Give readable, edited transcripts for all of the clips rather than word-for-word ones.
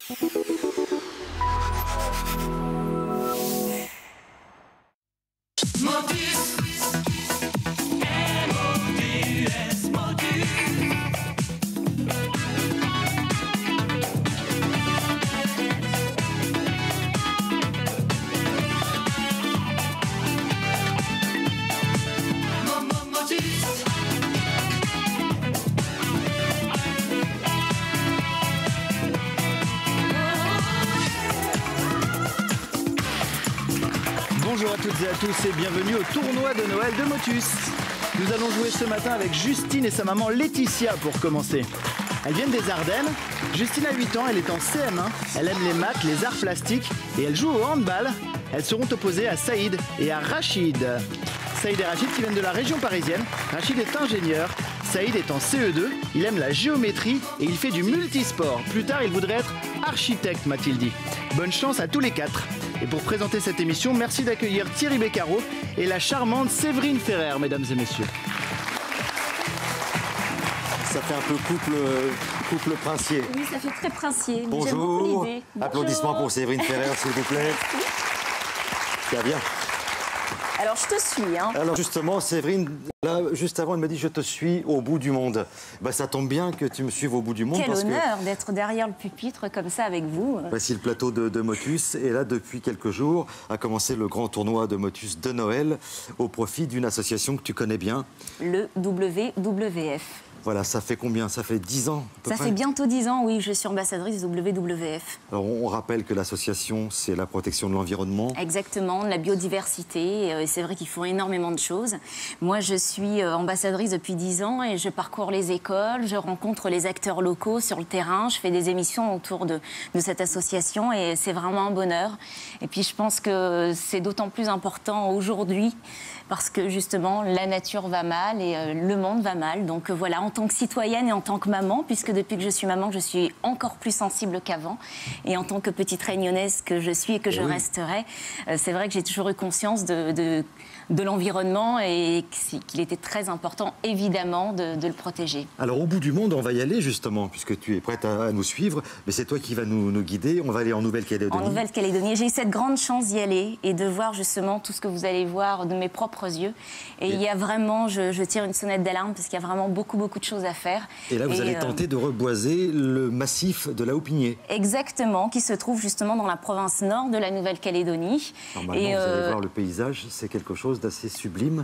Bonjour à toutes et à tous et bienvenue au tournoi de Noël de Motus. Nous allons jouer ce matin avec Justine et sa maman Laetitia pour commencer. Elles viennent des Ardennes. Justine a 8 ans, elle est en CM1. Elle aime les maths, les arts plastiques et elle joue au handball. Elles seront opposées à Saïd et à Rachid. Saïd et Rachid qui viennent de la région parisienne. Rachid est ingénieur. Saïd est en CE2. Il aime la géométrie et il fait du multisport. Plus tard, il voudrait être architecte, m'a-t-il dit. Bonne chance à tous les 4. Et pour présenter cette émission, merci d'accueillir Thierry Beccaro et la charmante Séverine Ferrer, mesdames et messieurs. Ça fait un peu couple princier. Oui, ça fait très princier. Bonjour. Applaudissements pour Séverine Ferrer, s'il vous plaît. Très bien. Alors, je te suis. Alors justement, Séverine, là, juste avant, elle me dit « je te suis au bout du monde ». Ben, ça tombe bien que tu me suives au bout du monde. Quel honneur d'être derrière le pupitre comme ça avec vous. Voici le plateau de Motus. Et là, depuis quelques jours, a commencé le grand tournoi de Motus de Noël au profit d'une association que tu connais bien. Le WWF. Voilà, ça fait combien? Ça fait 10 ans à peu Ça près. fait bientôt 10 ans, oui, je suis ambassadrice WWF. Alors, on rappelle que l'association, c'est la protection de l'environnement. Exactement, de la biodiversité. Et c'est vrai qu'ils font énormément de choses. Moi, je suis ambassadrice depuis 10 ans et je parcours les écoles, je rencontre les acteurs locaux sur le terrain, je fais des émissions autour de cette association et c'est vraiment un bonheur. Et puis, je pense que c'est d'autant plus important aujourd'hui parce que justement, la nature va mal et le monde va mal. Donc voilà, en tant que citoyenne et en tant que maman, puisque depuis que je suis maman, je suis encore plus sensible qu'avant. Et en tant que petite réunionnaise que je suis et que je resterai, c'est vrai que j'ai toujours eu conscience de l'environnement et qu'il était très important, évidemment, de le protéger. Alors, au bout du monde, on va y aller, justement, puisque tu es prête à nous suivre. Mais c'est toi qui vas nous guider. On va aller en Nouvelle-Calédonie. En Nouvelle-Calédonie. J'ai eu cette grande chance d'y aller et de voir, justement, tout ce que vous allez voir de mes propres yeux. Et il y a vraiment, je tire une sonnette d'alarme parce qu'il y a vraiment beaucoup de choses à faire. Et là, vous allez tenter de reboiser le massif de la Houpigné. Exactement, qui se trouve justement dans la province nord de la Nouvelle-Calédonie. Normalement, vous allez voir le paysage, c'est quelque chose d'assez sublime.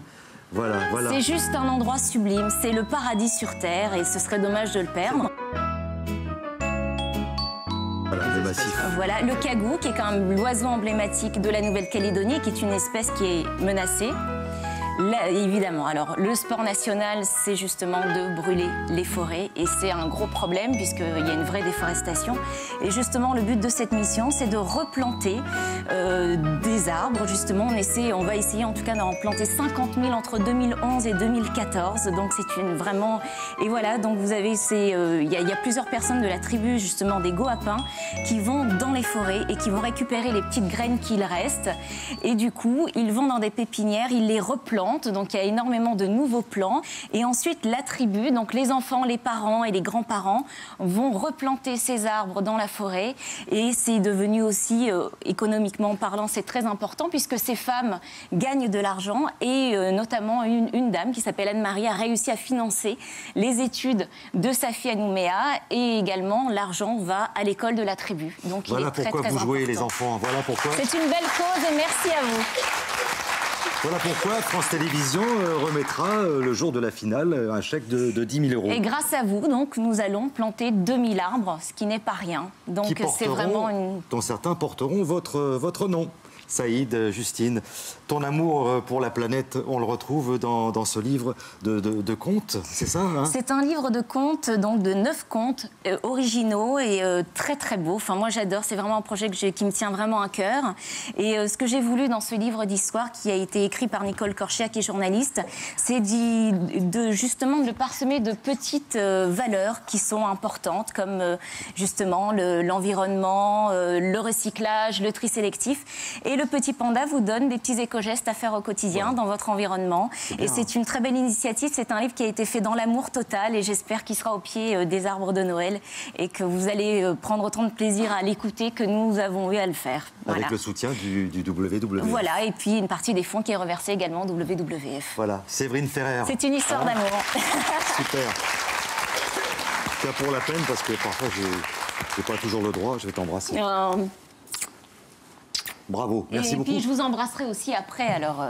Voilà. C'est juste un endroit sublime, c'est le paradis sur Terre et ce serait dommage de le perdre. Voilà, le massif. Voilà, le cagou, qui est quand même l'oiseau emblématique de la Nouvelle-Calédonie, qui est une espèce qui est menacée. Là, évidemment, alors le sport national, c'est justement de brûler les forêts et c'est un gros problème puisqu'il y a une vraie déforestation. Et justement, le but de cette mission, c'est de replanter des arbres. Justement, on va essayer en tout cas d'en planter 50 000 entre 2011 et 2014. Donc c'est vraiment... Et voilà, donc vous avez il y a plusieurs personnes de la tribu justement des Goapins qui vont dans les forêts et qui vont récupérer les petites graines qu'il reste. Et du coup, ils vont dans des pépinières, ils les replantent. Donc il y a énormément de nouveaux plants. Et ensuite, la tribu, donc les enfants, les parents et les grands-parents vont replanter ces arbres dans la forêt. Et c'est devenu aussi, économiquement parlant, c'est très important puisque ces femmes gagnent de l'argent. Et notamment, une dame qui s'appelle Anne-Marie a réussi à financer les études de sa fille à Nouméa. Et également, l'argent va à l'école de la tribu. Donc voilà il est pourquoi très vous jouez, important. les enfants. Voilà pourquoi. C'est une belle cause et merci à vous. Voilà pourquoi France Télévisions remettra le jour de la finale un chèque de 10 000 €. Et grâce à vous, donc, nous allons planter 2000 arbres, ce qui n'est pas rien. Donc c'est vraiment une... dont certains porteront votre nom. Saïd, Justine, ton amour pour la planète, on le retrouve dans ce livre de contes, c'est ça C'est un livre de contes, donc de 9 contes originaux et très très beaux. Enfin, moi j'adore, c'est vraiment un projet qui me tient vraiment à cœur. Et ce que j'ai voulu dans ce livre d'histoire qui a été écrit par Nicole Corchia, qui est journaliste, c'est justement de le parsemer de petites valeurs qui sont importantes, comme justement l'environnement, le recyclage, le tri sélectif. Et Et le petit panda vous donne des petits éco-gestes à faire au quotidien dans votre environnement. Et c'est une très belle initiative. C'est un livre qui a été fait dans l'amour total et j'espère qu'il sera au pied des arbres de Noël et que vous allez prendre autant de plaisir à l'écouter que nous avons eu à le faire. Voilà. Avec le soutien du WWF. Voilà, et puis une partie des fonds qui est reversée également au WWF. Voilà, Séverine Ferrer. C'est une histoire d'amour. Super. C'est pour la peine parce que parfois j'ai pas toujours le droit, je vais t'embrasser. Bravo, merci beaucoup. Et puis je vous embrasserai aussi après, alors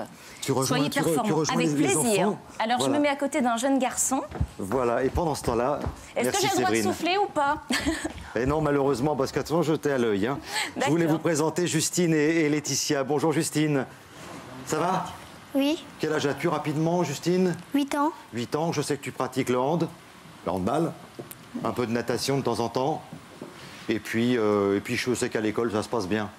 soyez performants. Avec les plaisir. enfants. Alors Voilà. je me mets à côté d'un jeune garçon. Voilà, et pendant ce temps-là, Est-ce que j'ai le droit de souffler ou pas? Et non, malheureusement, parce qu'attention, jeté à l'œil. Hein. Je voulais vous présenter Justine et Laetitia. Bonjour Justine. Ça va? Oui, Quel âge as-tu rapidement, Justine? 8 ans. 8 ans, je sais que tu pratiques le handball, un peu de natation de temps en temps. Et puis je sais qu'à l'école, ça se passe bien.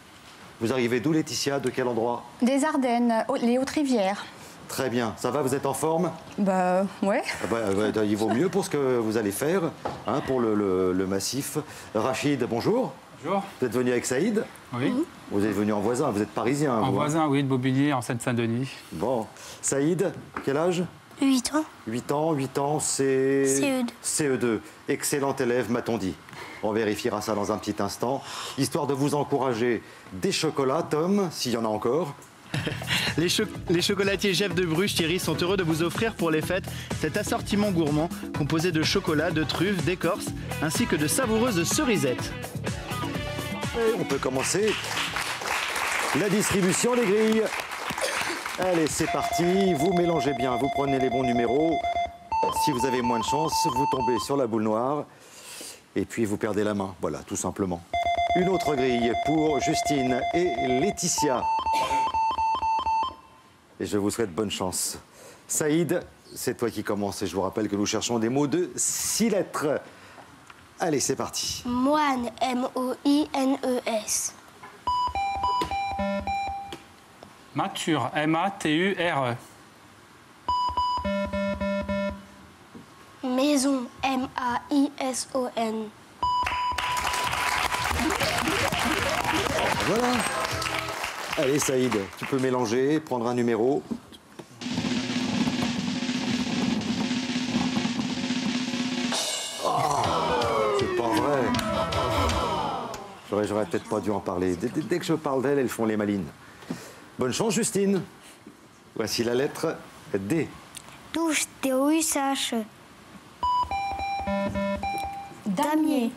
Vous arrivez d'où, Laetitia? De quel endroit? Des Ardennes, les Hautes-Rivières. Très bien. Ça va, vous êtes en forme? Bah, ouais. Ah bah, il vaut mieux pour ce que vous allez faire, hein, pour le massif. Rachid, bonjour. Bonjour. Vous êtes venu avec Saïd? Oui. Vous êtes venu en voisin, vous êtes parisien. En vous, hein? voisin, oui, de Bobigny, en Seine-Saint-Denis. Bon. Saïd, quel âge? 8 ans. 8 ans, c'est... CE2. CE2. Excellent élève, m'a-t-on dit. On vérifiera ça dans un petit instant. Histoire de vous encourager, des chocolats, Tom, s'il y en a encore. Les chocolatiers Jeff de Bruges, Thierry, sont heureux de vous offrir pour les fêtes cet assortiment gourmand composé de chocolat, de truffes, d'écorce, ainsi que de savoureuses cerisettes. Et on peut commencer la distribution des grilles. Allez, c'est parti. Vous mélangez bien, vous prenez les bons numéros. Si vous avez moins de chance, vous tombez sur la boule noire et puis vous perdez la main. Voilà, tout simplement. Une autre grille pour Justine et Laetitia. Et je vous souhaite bonne chance. Saïd, c'est toi qui commences et je vous rappelle que nous cherchons des mots de 6 lettres. Allez, c'est parti. Moine, M-O-I-N-E-S. Mature, M-A-T-U-R-E. Maison, M-A-I-S-O-N. Voilà. Allez, Saïd, tu peux mélanger, prendre un numéro. C'est pas vrai. J'aurais peut-être pas dû en parler. Dès que je parle d'elles, elles font les malines. Bonne chance, Justine. Voici la lettre D. Douche, D-O-U-C-H-E. Damier.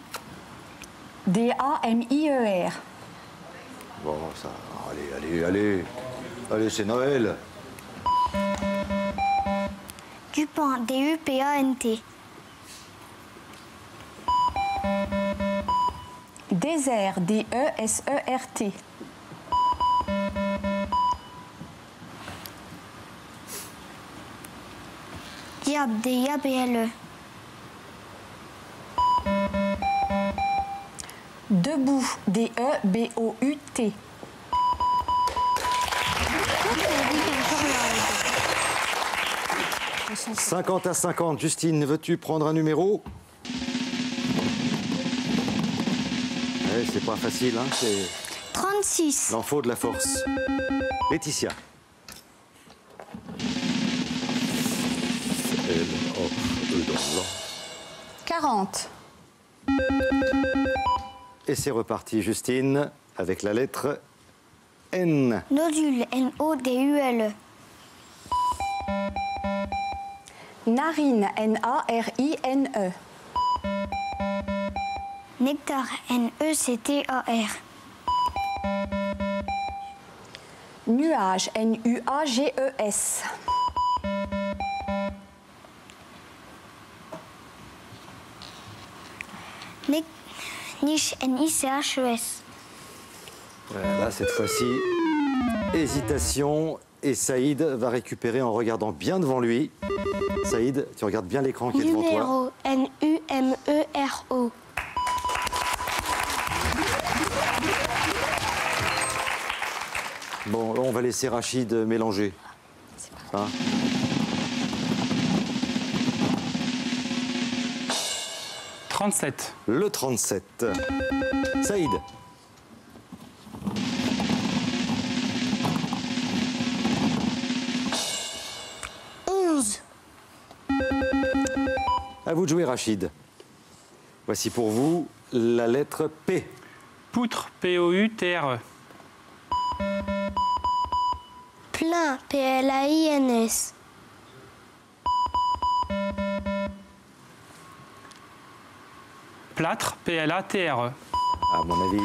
D-A-M-I-E-R. Bon, ça... Allez. Allez, c'est Noël. Dupont, D-U-P-A-N-T. Désert, D-E-S-E-R-T. Diable, D-I-A-B-L-E. Debout, D-E-B-O-U-T. 50-50. Justine, veux-tu prendre un numéro? Ouais, c'est pas facile, hein, c'est 36. l'enfant de la force. Laetitia. L-O-E dans l'an. 40. Et c'est reparti, Justine, avec la lettre N. Nodule, N-O-D-U-L-E. Narine, N-A-R-I-N-E. Nectar, N-E-C-T-A-R. Nuage, N-U-A-G-E-S. Niche, N-I-C-H-E-S. Là, cette fois-ci, hésitation. Et Saïd va récupérer en regardant bien devant lui. Saïd, tu regardes bien l'écran qui est devant toi. Numéro, N-U-M-E-R-O. Bon, on va laisser Rachid mélanger. Hein? « 37. Le 37. Saïd. À vous de jouer, Rachid. Voici pour vous la lettre P. Poutre, P-O-U-T-R-E. Plein, P-L-A-I-N-S. Plâtre, P-L-A-T-R-E. À mon avis,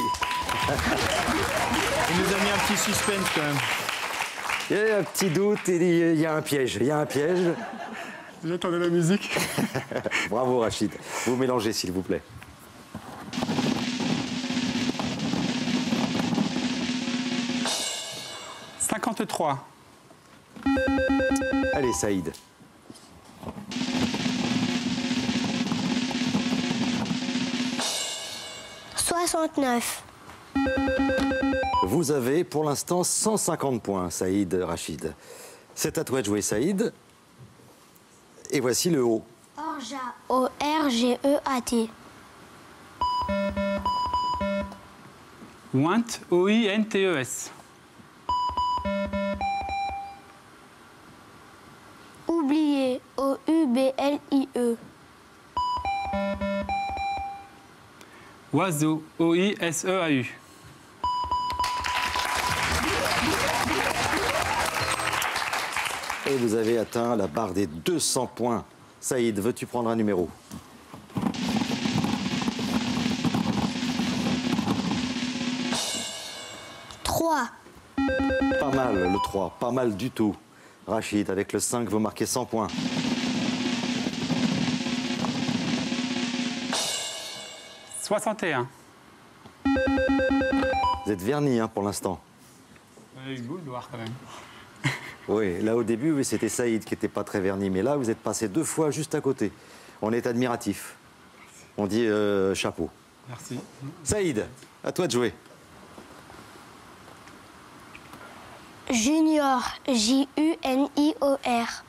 Il nous a mis un petit suspense quand même. il y a un petit doute, il y a un piège. Il y a un piège. J'attendais la musique. Bravo, Rachid. Vous mélangez, s'il vous plaît. « 53. Allez, Saïd. « 69. Vous avez pour l'instant 150 points, Saïd, Rachid. C'est à toi de jouer, Saïd. Et voici le O. Orgeat. O-R-G-E-A-T. Ointe, O-I-N-T-E-S. Oublié. O-U-B-L-I-E. Oiseau, O-I-S-E-A-U. Et vous avez atteint la barre des 200 points. Saïd, veux-tu prendre un numéro? Trois. Pas mal, le 3. Pas mal du tout. Rachid, avec le 5, vous marquez 100 points. « 61. Vous êtes vernis hein, pour l'instant. Une boule noire quand même. Oui, là au début, oui, c'était Saïd qui n'était pas très verni. Mais là, vous êtes passé 2 fois juste à côté. On est admiratif. On dit chapeau. Merci. Saïd, à toi de jouer. Junior. J-U-N-I-O-R.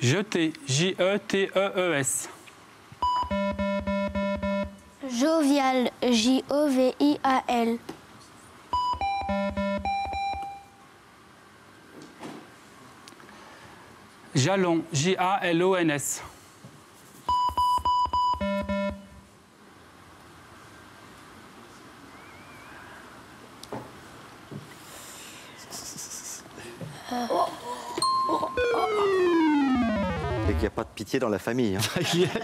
Jeter, J-E-T-E-E-S. Jovial. J-O-V-I-A-L. Jalon, J-A-L-O-N-S. Et qu'il n'y a pas de pitié dans la famille. Hein.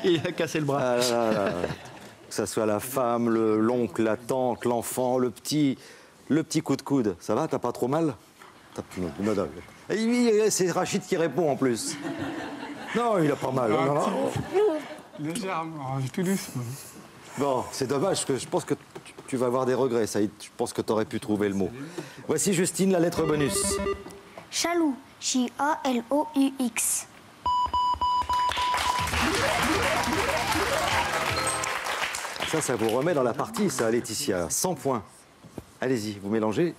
Il a cassé le bras. Ah là là là. Que ça soit la femme, l'oncle, la tante, l'enfant, le petit coup de coude. Ça va, t'as pas trop mal? Non, non. C'est Rachid qui répond en plus. Non, il a pas mal. Non, non. Légèrement, tout doucement. Bon, c'est dommage, parce que je pense que tu vas avoir des regrets, Saïd. Je pense que tu aurais pu trouver le mot. Voici, Justine, la lettre bonus. Chaloux. J-A-L-O-U-X. Ça vous remet dans la partie, ça, Laetitia. 100 points. Allez-y, vous mélangez.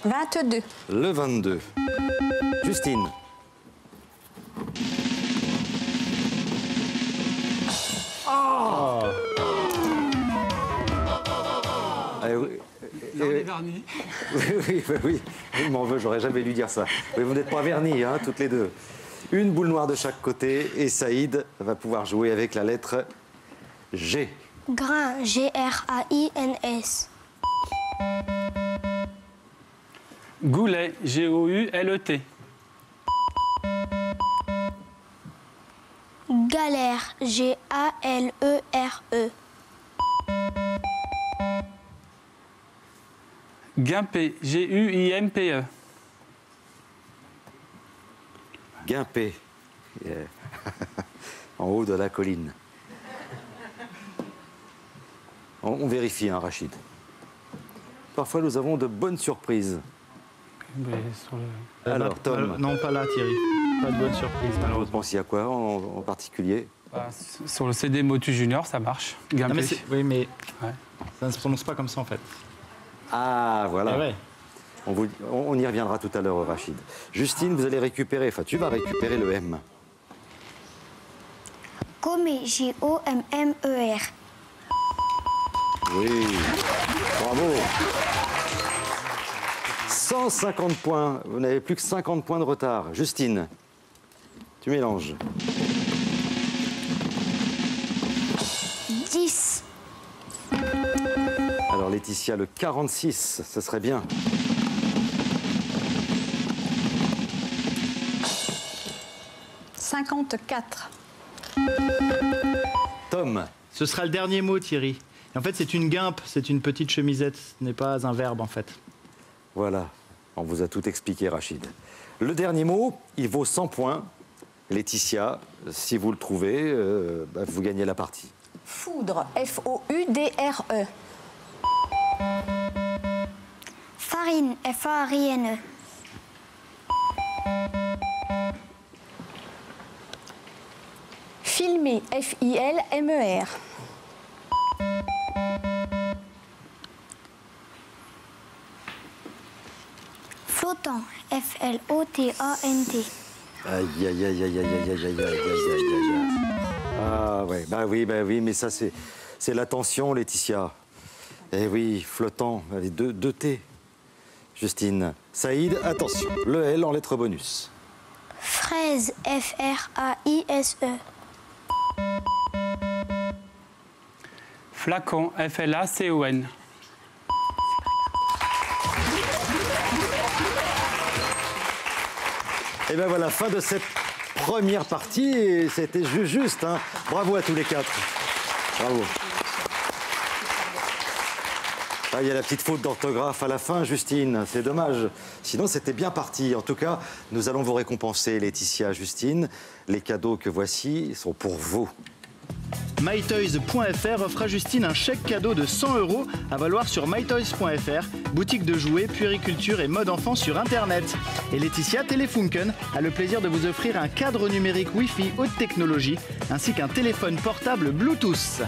« 22. Le 22. Justine. Vernis. Oui, il m'en veut, j'aurais jamais dû dire ça. Mais vous n'êtes pas vernis, hein, toutes les deux. Une boule noire de chaque côté et Saïd va pouvoir jouer avec la lettre G. Grain. G-R-A-I-N-S. Goulet, G-O-U-L-E-T. Galère. G-A-L-E-R-E. Guimper, G-U-I-M-P-E. Guimper. Yeah. En haut de la colline. On vérifie, hein, Rachid. Parfois, nous avons de bonnes surprises. Mais sur le... Alors, Tom, Non, pas là, Thierry. Pas de bonne surprise, vous malheureusement. pensiez à quoi en particulier? Bah, sur le CD Motus Junior, ça marche. Non, Guimper. mais oui, mais Ouais. ça ne se prononce pas comme ça, en fait. Ah, voilà. Ah ouais. On y reviendra tout à l'heure, Rachid. Justine, vous allez récupérer, enfin, tu vas récupérer le M. Comer. J-O-M-M-E-R. Oui, bravo. 150 points. Vous n'avez plus que 50 points de retard. Justine, tu mélanges. 10. Alors Laetitia, le 46, ce serait bien. « 54. Tom, Ce sera le dernier mot, Thierry. Et en fait, c'est une guimpe, c'est une petite chemisette. Ce n'est pas un verbe, en fait. voilà. On vous a tout expliqué, Rachid. Le dernier mot, il vaut 100 points. Laetitia, si vous le trouvez, vous gagnez la partie. Foudre. F-O-U-D-R-E. Farine, F-A-R-I-N-E. Filmer. F-I-L-M-E-R. Flottant, F-L-O-T-A-N-T. Aïe, aïe, aïe, aïe, aïe, aïe, aïe, aïe, aïe, aïe, aïe. Ah ouais, bah oui, mais ça c'est l'attention, Laetitia. Eh oui, flottant, allez, deux T. Justine. Saïd, attention, le L en lettres bonus. Fraise, F-R-A-I-S-E. Flacon, F-L-A-C-O-N. Et ben voilà, fin de cette première partie. Et c'était juste, hein. Bravo à tous les quatre. Bravo. Ah, il y a la petite faute d'orthographe à la fin, Justine. C'est dommage. Sinon, c'était bien parti. En tout cas, nous allons vous récompenser, Laetitia, Justine. Les cadeaux que voici sont pour vous. mytoys.fr offre à Justine un chèque cadeau de 100 € à valoir sur mytoys.fr, boutique de jouets, puériculture et mode enfant sur Internet. Et Laetitia Telefunken a le plaisir de vous offrir un cadre numérique Wi-Fi haute technologie ainsi qu'un téléphone portable Bluetooth.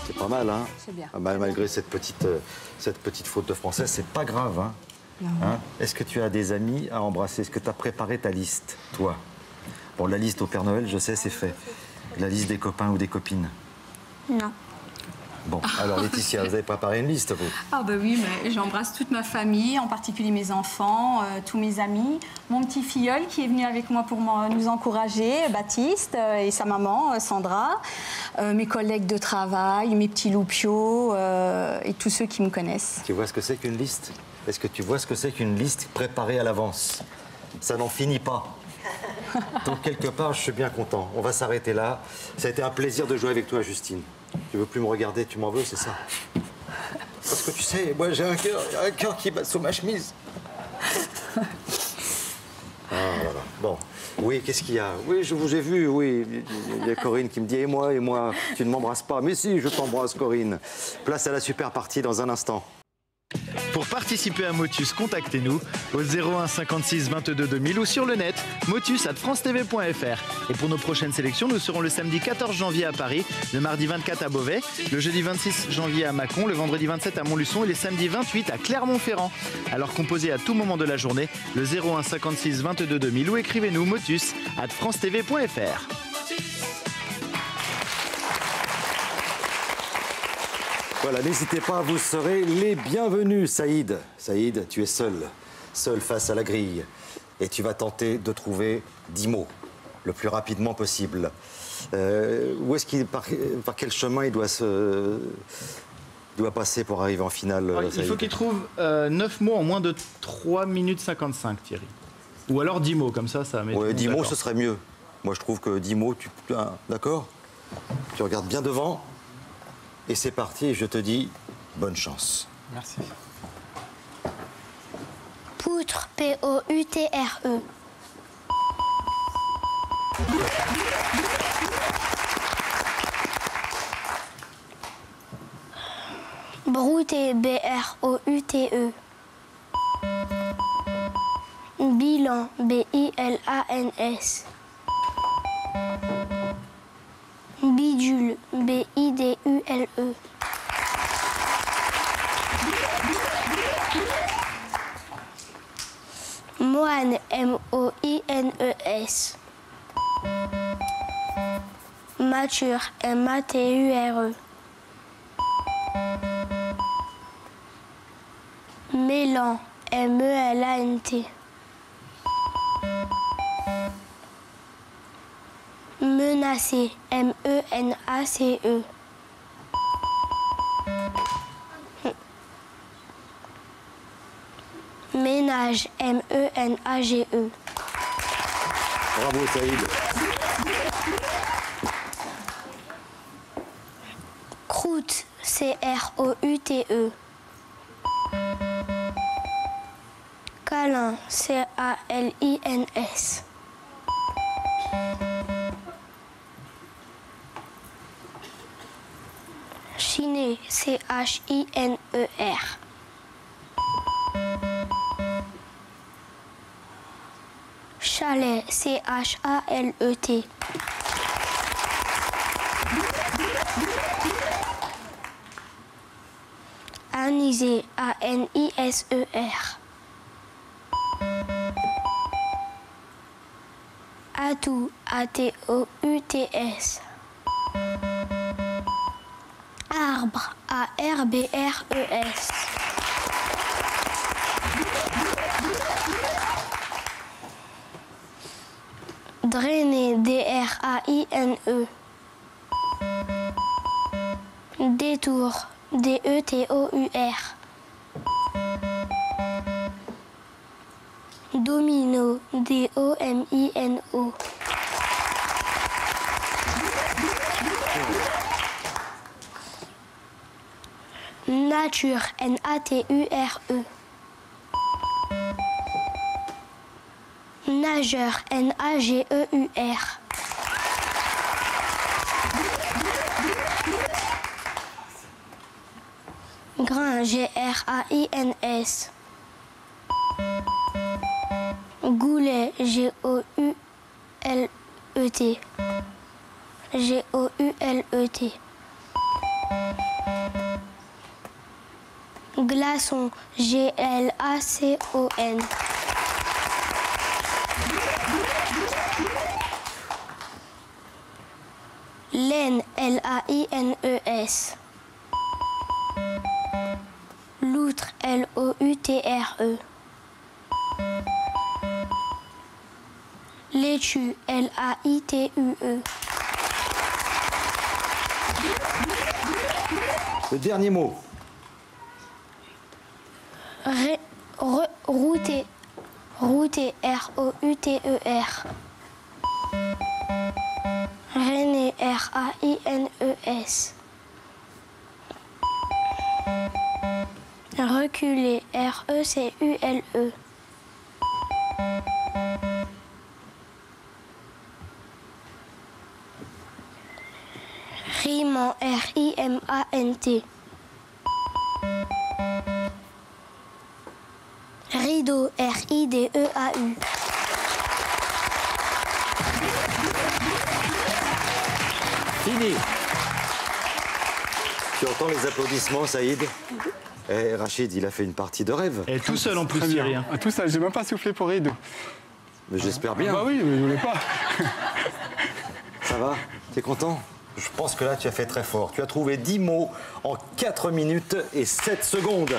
C'est pas mal, hein? C'est bien. Ah, malgré cette petite faute de français, c'est pas grave, hein? Hein? Est-ce que tu as des amis à embrasser? Est-ce que tu as préparé ta liste, toi? Bon, la liste au Père Noël, je sais, c'est fait. La liste des copains ou des copines? Non. Bon, alors Laetitia, vous avez préparé une liste, vous? Ah bah oui, mais j'embrasse toute ma famille, en particulier mes enfants, tous mes amis, mon petit filleul qui est venu avec moi pour nous encourager, Baptiste, et sa maman, Sandra, mes collègues de travail, mes petits loupiaux, et tous ceux qui me connaissent. Tu vois ce que c'est qu'une liste? Est-ce que tu vois ce que c'est qu'une liste préparée à l'avance? Ça n'en finit pas. Donc, quelque part, je suis bien content. On va s'arrêter là. Ça a été un plaisir de jouer avec toi, Justine. Tu veux plus me regarder, tu m'en veux, c'est ça? Parce que tu sais, moi, j'ai un cœur qui bat sous ma chemise. Ah, voilà. Bon. Oui, qu'est-ce qu'il y a? Oui, je vous ai vu, oui. Il y a Corinne qui me dit, et moi, tu ne m'embrasses pas. Mais si, je t'embrasse, Corinne. Place à la super partie dans un instant. Pour participer à Motus, contactez-nous au 01 56 22 2000 ou sur le net motus@francetv.fr. Et pour nos prochaines sélections, nous serons le samedi 14 janvier à Paris, le mardi 24 à Beauvais, le jeudi 26 janvier à Mâcon, le vendredi 27 à Montluçon et les samedis 28 à Clermont-Ferrand. Alors composez à tout moment de la journée le 01 56 22 2000 ou écrivez-nous motus@francetv.fr. Voilà, n'hésitez pas, vous serez les bienvenus, Saïd. Saïd, tu es seul face à la grille. Et tu vas tenter de trouver 10 mots, le plus rapidement possible. Où est-ce qu'il, par quel chemin il doit passer pour arriver en finale, Il Saïd? faut qu'il trouve 9 mots en moins de 3 minutes 55, Thierry. Ou alors 10 mots, comme ça met tout le Ouais, monde 10 mots, d'accord. ce serait mieux. Moi, je trouve que 10 mots, d'accord? Tu regardes bien devant. Et c'est parti, et je te dis bonne chance. Merci. Poutre, P-O-U-T-R-E. Brouter, B-R-O-U-T-E. Bilan, B-I-L-A-N-S. Bidule, B-I-D-U-L-E. Moine, M-O-I-N-E-S. Mature, M-A-T-U-R-E. Mélan, M-E-L-A-N-T. Menacé, M-E-N-A-C-E. Ménage, M-E-N-A-G-E. Bravo Saïd. Croûte, C-R-O-U-T-E. Câlin, C-A-L-I-N-S. Chiner, C-H-I-N-E-R. Chalet, C-H-A-L-E-T. Anisé, A-N-I-S-E-R. Atout, A-T-O-U-T-S. Arbre, A-R-B-R-E-S. Drainer, D-R-A-I-N-E. Détour, D-E-T-O-U-R. Domino, D-O-M-I-N-O. Nature, N-A-T-U-R-E. Nageur, N-A-G-E-U-R. Grain, G-R-A-I-N-S. Goulet, G-O-U-L-E-T. G-O-U-L-E-T. Glaçon, G-L-A-C-O-N. Laine, L-A-I-N-E-S. Loutre, L-O-U-T-R-E. Laitue, L-A-I-T-U-E. Le dernier mot. Router, router, R-O-U-T-E-R. Rainer, R-A-I-N-E-S. Reculer, R-E-C-U-L-E. Rimant, R-I-M-A-N-T. Rideau, R-I-D-E-A-U. Fini. Tu entends les applaudissements, Saïd? Eh, Rachid, il a fait une partie de rêve. Et tout seul en plus, Très bien. Thierry. Tout ça, j'ai même pas soufflé pour Rideau. Mais j'espère bien. Bah oui, mais je voulais pas. Ça va? T'es content? Je pense que là, tu as fait très fort. Tu as trouvé 10 mots en 4 minutes et 7 secondes.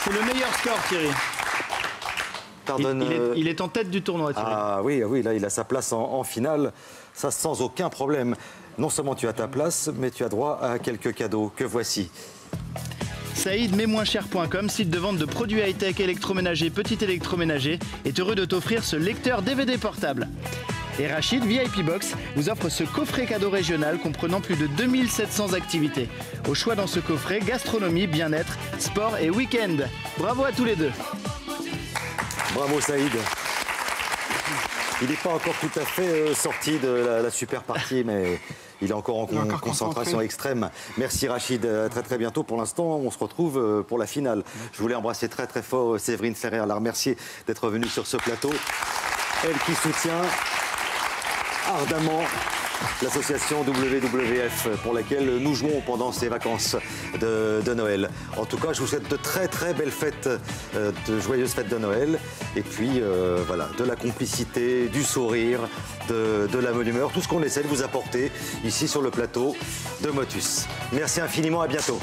C'est le meilleur score, Thierry. Pardonne. Il est en tête du tournoi, Thierry. Ah oui, là, il a sa place en finale. Ça, sans aucun problème. Non seulement tu as ta place, mais tu as droit à quelques cadeaux que voici. Saïd, mais-moins-cher.com, site de vente de produits high-tech, électroménager, petit électroménager, est heureux de t'offrir ce lecteur DVD portable. Et Rachid, VIP Box, vous offre ce coffret cadeau régional comprenant plus de 2700 activités. Au choix dans ce coffret, gastronomie, bien-être, sport et week-end. Bravo à tous les deux. Bravo Saïd. Il n'est pas encore tout à fait sorti de la super partie, mais il est encore en concentration extrême. Merci Rachid, très très bientôt. Pour l'instant, on se retrouve pour la finale. Je voulais embrasser très très fort Séverine Ferrer, la remercier d'être venue sur ce plateau. Elle qui soutient ardemment l'association WWF pour laquelle nous jouons pendant ces vacances de Noël. En tout cas, je vous souhaite de très très belles fêtes, de joyeuses fêtes de Noël. Et puis voilà, de la complicité, du sourire, de la bonne humeur, tout ce qu'on essaie de vous apporter ici sur le plateau de Motus. Merci infiniment, à bientôt.